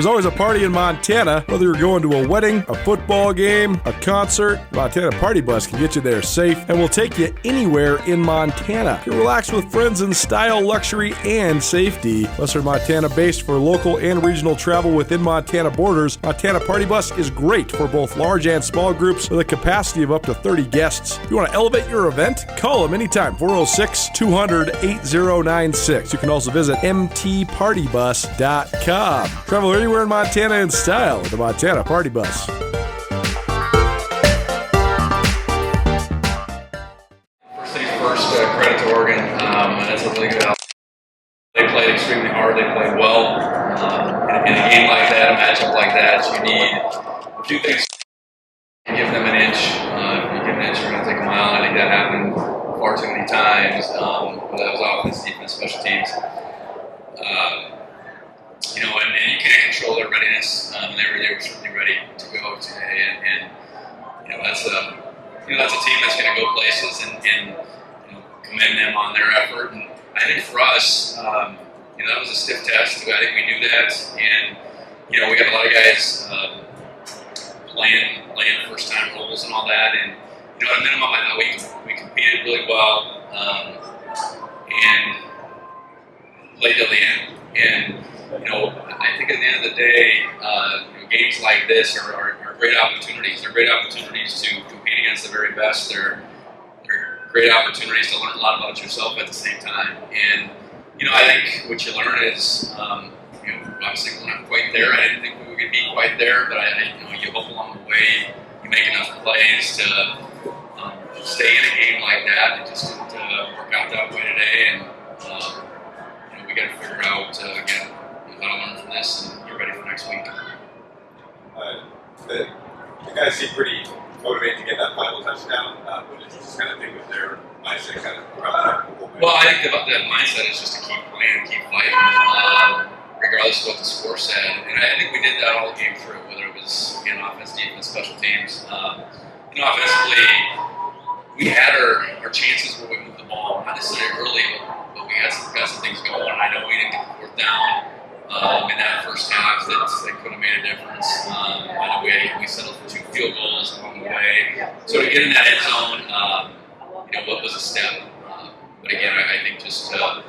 There's always a party in Montana. Whether you're going to a wedding, a football game, a concert, Montana Party Bus can get you there safe and will take you anywhere in Montana. You can relax with friends in style, luxury, and safety. Western Montana based for local and regional travel within Montana borders, Montana Party Bus is great for both large and small groups with a capacity of up to 30 guests. If you want to elevate your event, call them anytime, 406-200-8096. You can also visit mtpartybus.com. Travel anywhere in Montana in style with the Montana Party Bus. First things first, credit to Oregon. That's a really good outcome. They played extremely hard. They played well. In a game like that, a matchup like that, you need a few things. You give them an inch. If you give an inch, you're going to take a mile. I think that happened far too many times. Whether that was offense, defense, special teams. And you can't control their readiness. They were certainly ready to go today, and that's a team that's going to go places, and commend them on their effort. And I think for us, that was a stiff test. I think we knew that, and we got a lot of guys playing first time roles and all that, and at a minimum, I thought we competed really well and played till the end. And I think at the end of the day, games like this are great opportunities. They're great opportunities to compete against the very best. They're great opportunities to learn a lot about yourself at the same time. And I think what you learn is, obviously we're not quite there. I didn't think we would be quite there, but you hope along the way you make enough plays to stay in a game like that. It just didn't work out that way today, and we got to figure out again how to learn from this and get ready for next week. The guys seem pretty motivated to get that final touchdown. What did you just kind of think of their mindset kind of around that? Well, I think about that mindset is just to keep playing, keep fighting, regardless of what the score said. And I think we did that all game through, whether it was offense, defense, special teams. Offensively, we had our chances where we moved the ball, not necessarily early, but we got some things going. And I know we didn't get the fourth down in that first half that could have made a difference. I know we settled for 2 field goals along the way. So to get in that end zone, what was a step? But again, I think just proud of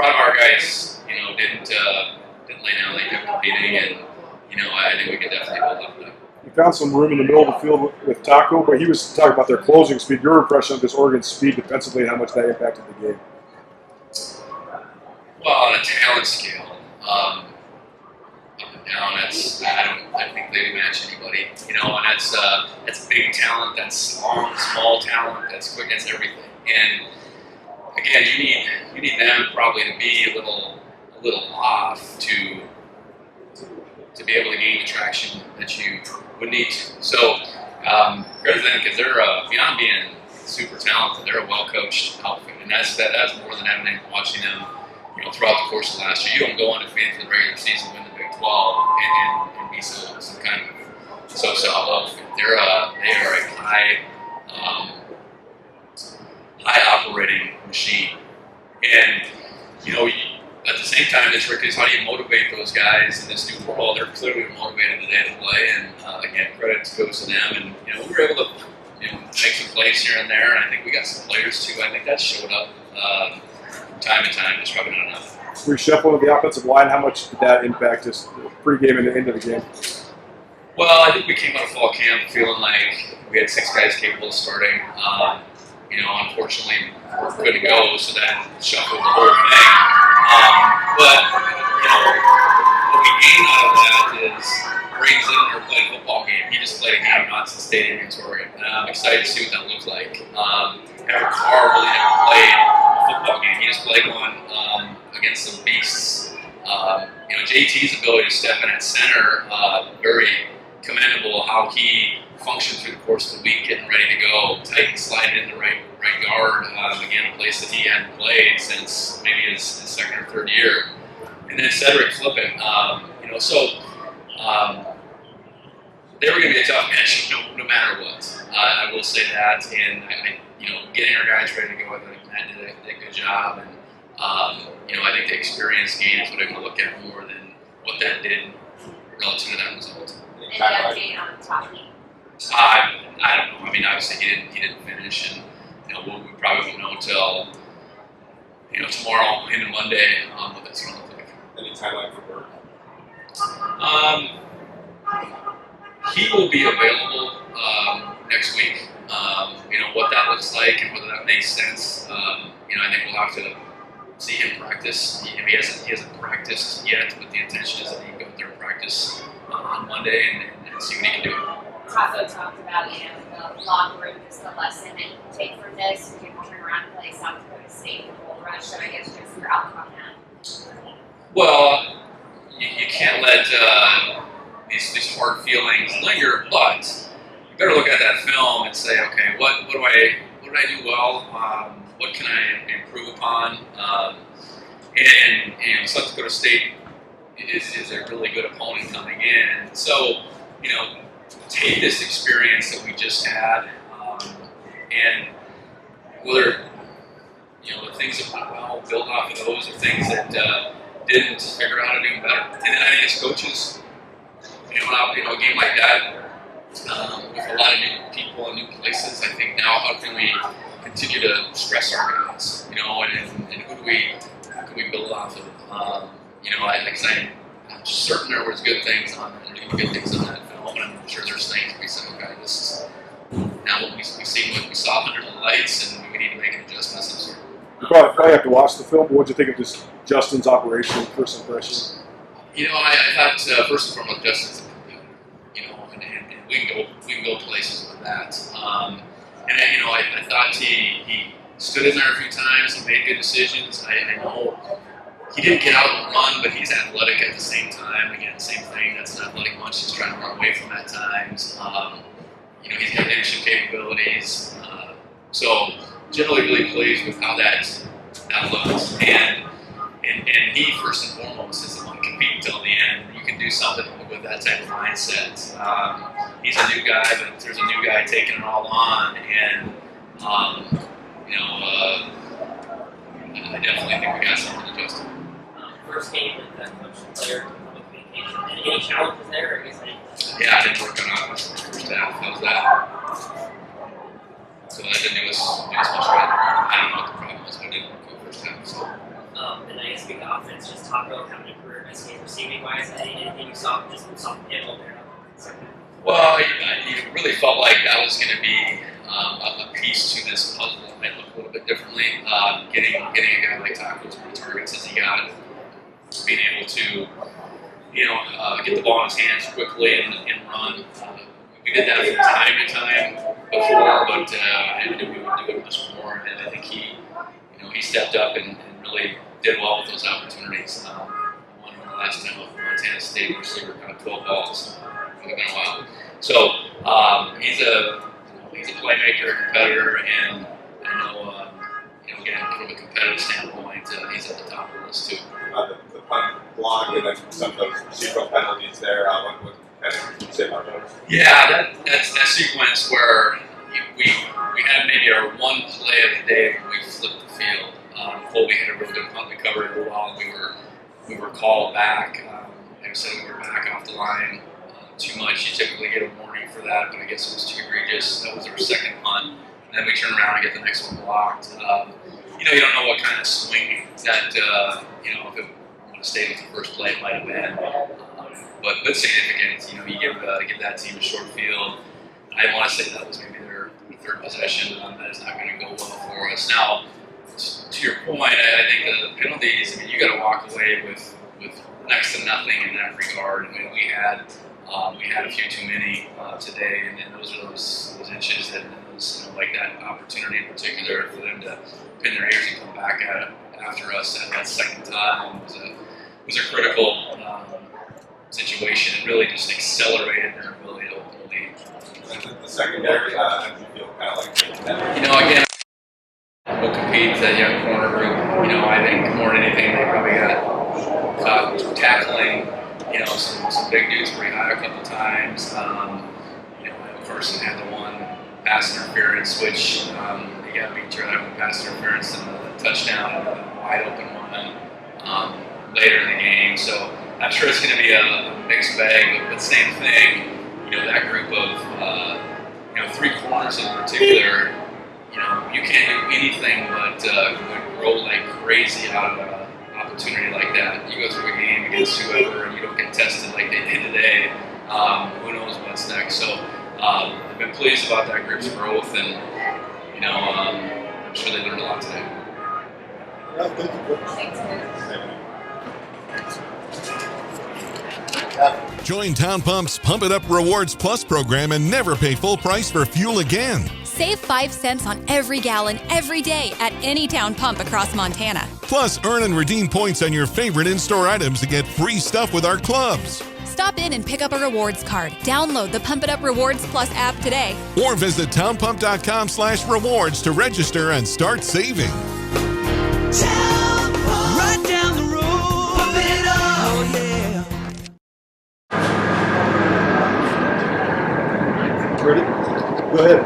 our guys. Didn't lay down. They kept competing, and I think we could definitely hold up to that. You found some room in the middle of the field with Taco, but he was talking about their closing speed. Your impression of this Oregon speed defensively and how much that impacted the game? Well, on a talent scale, up and down, I think they match anybody. And that's big talent, that's small talent, that's quick, that's everything. And again, you need them probably to be a little off to be able to gain the traction that you would need to. So, credit to them because they're beyond being super talented. They're a well-coached outfit, and that's more than evident watching them. Throughout the course of last year, you don't go undefeated for the regular season, win the Big 12, and be some kind of so-so outfit. They are a high operating machine, and at the same time, the trick is how do you motivate those guys in this new world? They're clearly motivated today to play, and again, credit goes to them. And we were able to make some plays here and there, and I think we got some players too. I think that showed up from time to time. It's probably not enough. Reshuffling of the offensive line, how much did that impact us pregame and the end of the game? Well, I think we came out of fall camp feeling like we had 6 guys capable of starting. Unfortunately, we're good to go, so that shuffled the whole thing. But what we gained out of that is Brent Vigen played a football game. He just played a game at Johnson Stadium against Oregon. And I'm excited to see what that looks like. Eckert really never played a football game. He just played one against some beasts. JT's ability to step in at center, very commendable how he functioned through the course of the week, getting ready to go. Tight and slide in the right guard, again, a place that he hadn't played since maybe his second or third year. And then Cedric flipping, they were going to be a tough match no matter what. I will say that, and getting our guys ready to go, I think Matt did a good job, and I think the experience gain is what I'm going to look at more than what that did relative to that result. Any Any timeline? update on Toppy? I don't know. I mean, obviously he didn't finish, and we probably won't know until tomorrow into Monday what that's going to look like. Any timeline for work? He will be available next week. What that looks like and whether that makes sense. I think we'll have to see him practice. He hasn't practiced yet, but the intention is that he can go there and practice on Monday and see what he can do. Taco talked about, the locker room is the lesson that you can take from this. You can turn around and play South Dakota State in the Bull Rush. So I guess just your outlook on that. Well, you can't let these hard feelings linger, but you better look at that film and say, okay, what did I do well? What can I improve upon? South Dakota State is a really good opponent coming in. So, take this experience that we just had, and whether the things that went well, build off of those, or things that didn't, figure out how to do better. And then I think as coaches, a game like that, with a lot of new people and new places, I think now how can we continue to stress our guys, and who can we build off of? I'm certain there was good things on that film, and I'm sure there's things we said, okay, this is now what we saw under the lights, and we need to make an adjustment of some sort. You probably have to watch the film, but what did you think of just Justin's operation, first impression? I thought first and foremost, Justin's a competitor, and we can go places with that. I thought he stood in there a few times. He made good decisions. I know he didn't get out and run, but he's athletic at the same time. Again, same thing. That's an athletic bunch. He's trying to run away from at times. He's got leadership capabilities. So generally, really pleased with how that looks. And he first and foremost is the one competing till the end. You can do something with that type of mindset. He's a new guy, but there's a new guy taking it all on, and I definitely think we got something to adjust. First game with the coach and player public vacation. Any challenges there? Yeah, I didn't work on offense in the first half. How's that? So that didn't do us much better. I don't know what the problem was, but I didn't work on the first half. So. And I guess speaking of offense, just talk about having a career best game receiving wise. Anything you saw from him over there? Well, you really felt like that was going to be a piece to this puzzle that might look a little bit differently. Getting a guy like Taco as many targets as he got, being able to get the ball in his hands quickly and run. We did that from time to time before, but I knew we would do it much more. And I think he stepped up and really did well with those opportunities. One of the last time with Montana State receiver got 12 balls. It's been a while. So he's a playmaker, competitor, and I know again from a competitive standpoint, he's at the top of the list too. The punt block and then some of those procedural penalties there. What kind of you say about those? Yeah, that's that sequence where we had maybe our one play of the day when we flipped the field. Colby had a really good punt recovery for a while, and we were called back. They said we were back off the line too much. You typically get a warning for that, but I guess it was too egregious. That was our second punt. And then we turn around and get the next one blocked. You don't know what kind of swing that, if it would have stayed with the first play, it might have been. But significant. You give that team a short field. I want to say that was maybe their third possession. That is not going to go well for us. Now, to your point, I think the penalties, you got to walk away with next to nothing in that regard. We had a few too many today, and those are those inches and those, like that opportunity in particular for them to pin their ears and come back at it after us at that second time was a critical situation. It really just accelerated their ability to open the lead. And the secondary, I feel kind of like again, we'll compete to the young corner group. I think more than anything, they probably got caught tackling. Some big dudes pretty high a couple times. Carson had the one pass interference, which he got beat through that pass interference and the touchdown and a wide open one later in the game. So I'm sure it's going to be a mixed bag, but same thing. That group of 3 corners in particular. You can't do anything but grow like crazy out of an opportunity like that. You go through a game against whoever and you don't get tested like they did today. Who knows what's next? So I've been pleased about that group's growth, and I'm sure they learned a lot today. Yeah, thank you, Coach. Thanks, Coach. Join Town Pump's Pump It Up Rewards Plus program and never pay full price for fuel again. Save 5 cents on every gallon every day at any Town Pump across Montana. Plus, earn and redeem points on your favorite in-store items to get free stuff with our clubs. Stop in and pick up a rewards card. Download the Pump It Up Rewards Plus app today. Or visit townpump.com/rewards to register and start saving. Town Pump, right down the road. Pump it up. Oh, yeah. Ready? Go ahead.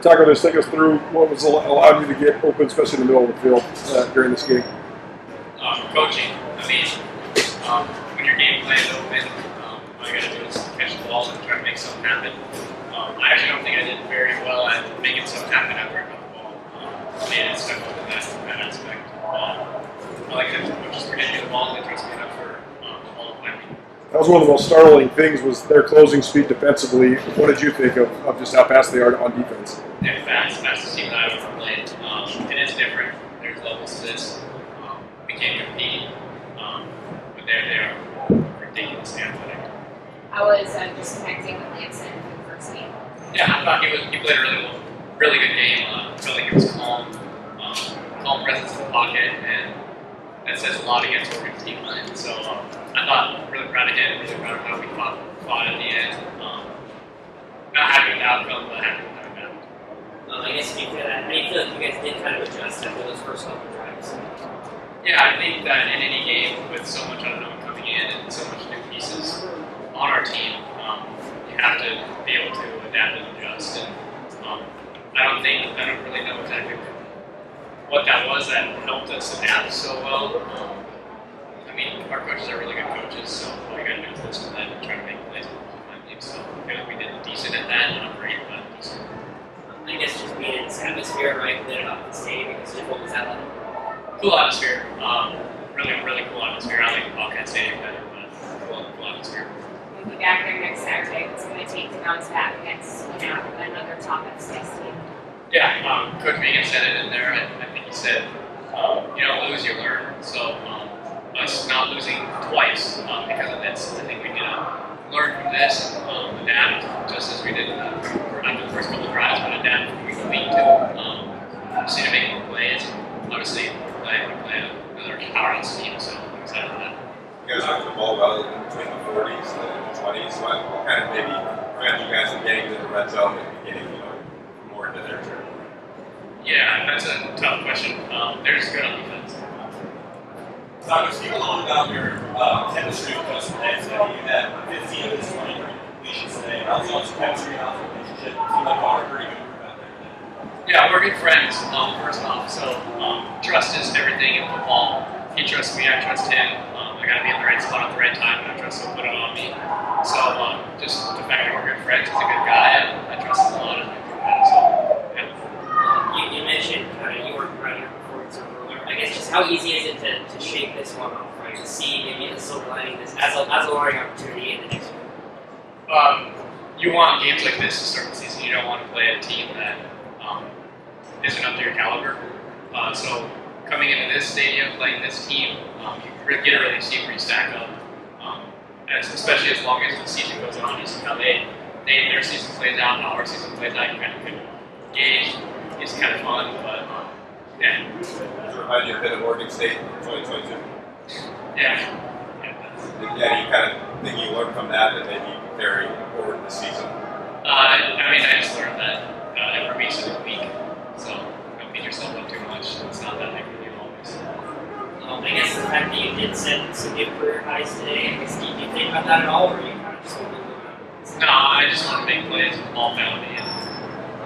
Taco, just take us through what was allowed you to get open, especially in the middle of the field during this game. Coaching. When your game plan's open, all you gotta do is catch the ball and try to make something happen. I actually don't think I did very well at making something happen after I got the ball. I made it stuck with that aspect. I like that the coaches were getting me the ball and they trust me enough for the ball to find me. That was one of the most startling things was their closing speed defensively. What did you think of just how fast they are on defense? They're fastest team that I've ever played. It is different. There's levels to this. We can't compete, but they are ridiculously athletic. I was just connecting with Lampson for the first game. Yeah, I thought he played a really good game. I felt like he was calm presence in the pocket, and that says a lot against Oregon's team line. So I thought really proud of him, really proud of how we fought at the end. Not happy with the outcome, but happy with how we got it. I guess speaking of that, how do you feel like you guys did kind of adjust after those first couple of drives? Yeah, I think that in any game with so much unknown coming in and so much new pieces on our team, you have to be able to adapt and adjust. And I don't really know exactly what that was that helped us adapt so well. Our coaches are really good coaches, so all you got to do is listen to them and try to make plays on teams. So I feel like we did decent at that, not great, but decent. I guess just being in this atmosphere, right, lit up the stadium, because what was that like? Cool atmosphere. Really cool atmosphere. I like the Bobcats stadium better, but cool atmosphere. We'll be back there next Saturday. What's going to take to bounce back against another top FCS team? Yeah, Coach Vigen said it in there. I think he said, you don't lose, you learn. So us not losing twice because of this, I think we need to learn from this and adapt, just as we did after the first couple of drives, but adapt from week to week to just need to make more plays. Obviously, we play another powerhouse team, so I'm excited for that. You guys moved the ball well in between the 40s and the 20s. What kind of maybe prevents you guys from getting into the red zone and getting more into their turn? Yeah, that's a tough question. They're just good on defense. Taco, speak a little about your chemistry with Coach today. So you had 15 of his 20 completions today. How's your chemistry and how's the relationship? It seemed like y'all are pretty good group out there today. Yeah, we're good friends, first off. So trust is everything in football. He trusts me, I trust him. I got to be in the right spot at the right time, and I trust he'll put it on me. So just the fact that we're good friends, he's a good guy, and I trust him a lot. And so, yeah. You mentioned you weren't running your performance earlier. I guess just how easy is it to shake this one off, right? To see maybe the silver lining this as a learning opportunity in the next one. You want games like this to start the season. You don't want to play a team that isn't up to your caliber. So coming into this stadium, playing this team, you get to really see where you stack up. Especially as long as the season goes on, you see how their season plays out, how our season plays out. You kind of can gauge. It's kind of fun, but yeah. Does it remind you a bit of Oregon State in 2022? Yeah. Yeah, you kind of think you learned from that maybe carry forward this season? I just learned that every week's a good week, so don't beat yourself up too much. It's not that big of a deal always. I guess the fact that you did set some new career highs today, I guess, do you think about that at all, or are you kind of just holding it? No, I just want to make plays with the ball found me.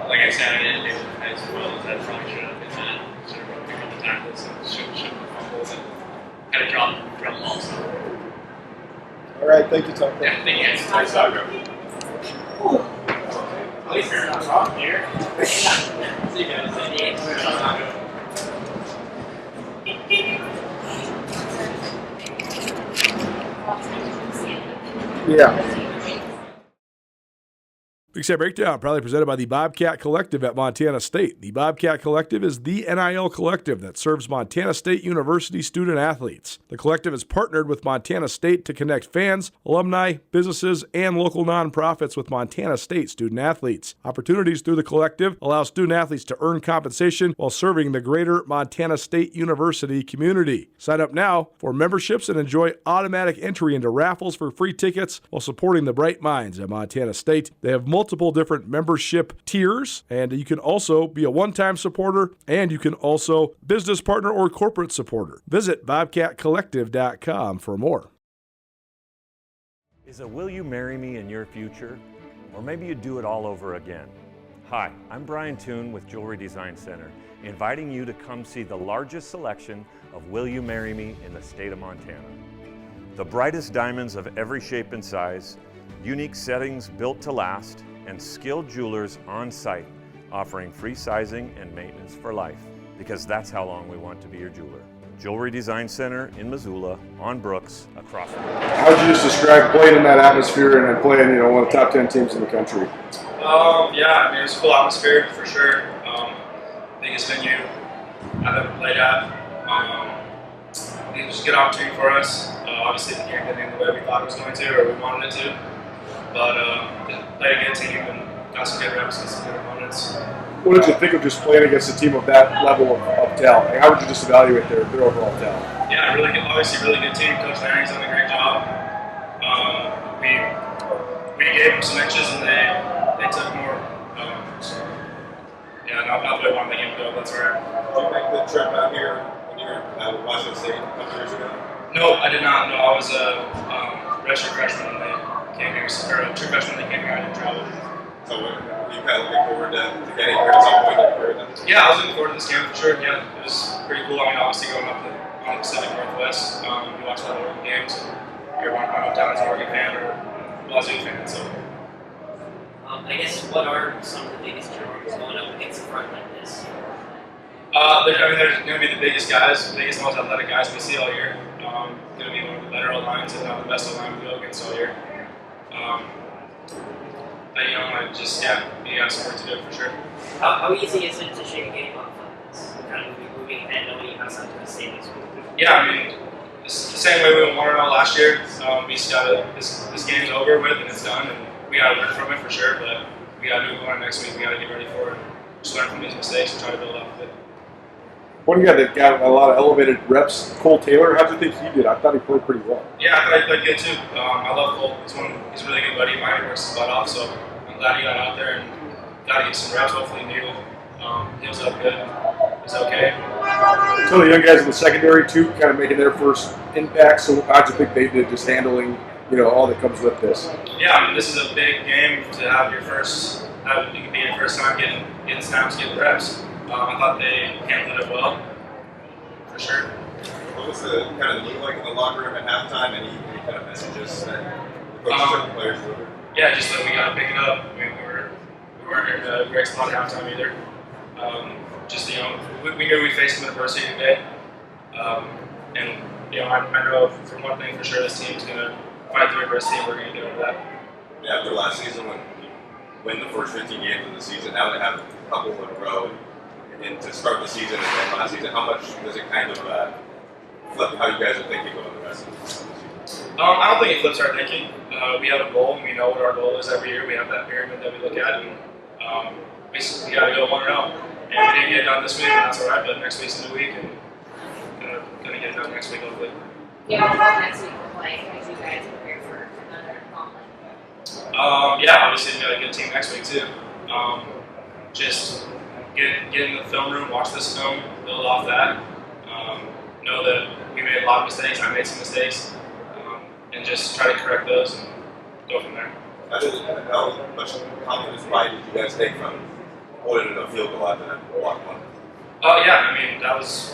Like I said, I didn't do as well as I probably should have been. Should have broken a couple tackles and should have fumbled. And to drop balls. All right, thank you, Tom. Yeah, thank you guys. Nice job, bro. At least it's not wrong here. See you guys. Yeah. Big Set Breakdown, proudly presented by the Bobcat Collective at Montana State. The Bobcat Collective is the NIL collective that serves Montana State University student athletes. The collective is partnered with Montana State to connect fans, alumni, businesses, and local nonprofits with Montana State student athletes. Opportunities through the collective allow student athletes to earn compensation while serving the greater Montana State University community. Sign up now for memberships and enjoy automatic entry into raffles for free tickets while supporting the bright minds at Montana State. They have multiple different membership tiers, and you can also be a one-time supporter, and you can also business partner or corporate supporter. Visit bobcatcollective.com for more. Is a will you marry me in your future? Or maybe you do it all over again. Hi, I'm Brian Toon with Jewelry Design Center, inviting you to come see the largest selection of Will You Marry Me in the state of Montana. The brightest diamonds of every shape and size, unique settings built to last, and skilled jewelers on site offering free sizing and maintenance for life, because that's how long we want to be your jeweler. Jewelry Design Center in Missoula, on Brooks, across the road. How would you just describe playing in that atmosphere and then playing, one of the top 10 teams in the country? Yeah, I mean, it's a cool atmosphere for sure. Biggest venue I've ever played at. It was a good opportunity for us. Obviously, the game didn't end the way we thought it was going to, or we wanted it to. But played a good team and got some good reps and some good opponents. What did you think of just playing against a team of that level of talent? Like, how would you just evaluate their overall talent? Yeah, obviously really good team. Coach Lanning's done a great job. We gave them some inches and they took more. Not the way I wanted the game to go. That's all right. Did you make the trip out here when you were at Washington State a couple years ago? No, I did not. No, I was a redshirt freshman when they came here, or a true freshman when they came here. I didn't travel. So were you kind of looking forward to getting here at some point in your career then? Yeah, I was looking forward to this game for sure. Yeah, it was pretty cool. I mean, obviously going up on the Pacific Northwest, you watch a lot of Oregon games. You're one of my hometown as an Oregon fan or Wazoo fan, so. I guess what are some of the biggest challenges going up against a front like this? There's going to be the biggest guys, the biggest, most athletic guys we see all year. Going to be one of the better O-lines, if not the best O-line we go against all year. You got some work to do for sure. How easy is it to shake a game up like this? Kind of moving ahead, knowing you have something to say this week? Yeah, I mean, it's the same way we won it all last year. We just this game's over with and it's done, and we got to learn from it for sure, but we got to do it going next week. We got to get ready for it. Just learn from these mistakes and try to build off of it. One guy that got a lot of elevated reps, Cole Taylor, how did you think he did? I thought he played pretty well. Yeah, I thought he played good too. I love Cole. He's a really good buddy of mine. He works his butt off, so I'm glad he got out there and got to get some reps. Hopefully Neil heals up good. It's okay. So the young guys in the secondary too, kind of making their first impact. So how'd you think they did just handling, all that comes with this? Yeah, I mean, this is a big game to have your first time getting snaps, getting reps. I thought they handled it well, for sure. What was the kind of mood like in the locker room at halftime? Any kind of messages that the coaches and the players delivered? Yeah, just that we got to pick it up. I mean, we weren't in a great spot at halftime either. We knew we faced some adversity today, I know from one thing for sure, this team's going to fight through adversity, and we're going to get over that. Yeah, after last season, when you win the first 15 games of the season, now they have a couple in a row, and to start the season and then last season, how much does it kind of flip how you guys are thinking about the rest of the season? I don't think it flips our thinking. We have a goal, and we know what our goal is every year. We have that pyramid that we look at, and we got to go 1-0. And we didn't get it done this week, and that's all right. But next week's a new week, and gonna get it done next week, hopefully. Yeah, what next week look like as you guys prepare for another gauntlet? Obviously we got a good team next week too. Just get in the film room, watch this film, build off that. Know that we made a lot of mistakes. I made some mistakes, and just try to correct those and go from there. How much confidence pride did you guys take from holding a field goal after that walk one? Oh yeah, I mean that was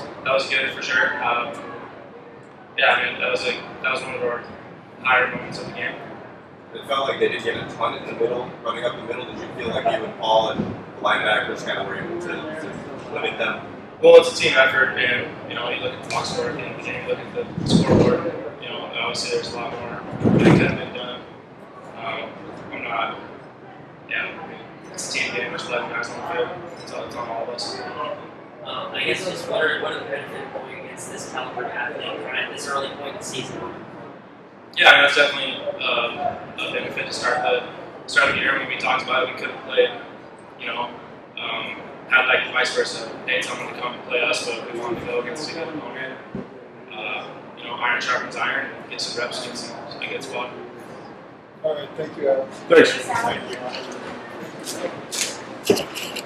good for sure. yeah, I mean, that was one of our higher moments of the game. It felt like they didn't get a ton in the middle, running up the middle. Did you feel like you and Paul and the linebackers kind of were able to limit them? Well, it's a team effort, and you look at the box score at the end of the game, you look at the scoreboard. Obviously there's a lot more that could have been done. I'm not. Yeah, I mean, it's a team game. There's 11 guys on the field. It's on all of us. I guess just what are the benefits of going against this caliber athlete at this early point in the season? Yeah, I mean, that's definitely a benefit to start the year. When we talked about it, we could have played, had like vice versa, paid someone to come and play us, but we wanted to go against a good opponent. Iron sharpens iron, and get some reps against squad. All right, thank you, Alex. Thanks. Thanks, Alex. Thank you.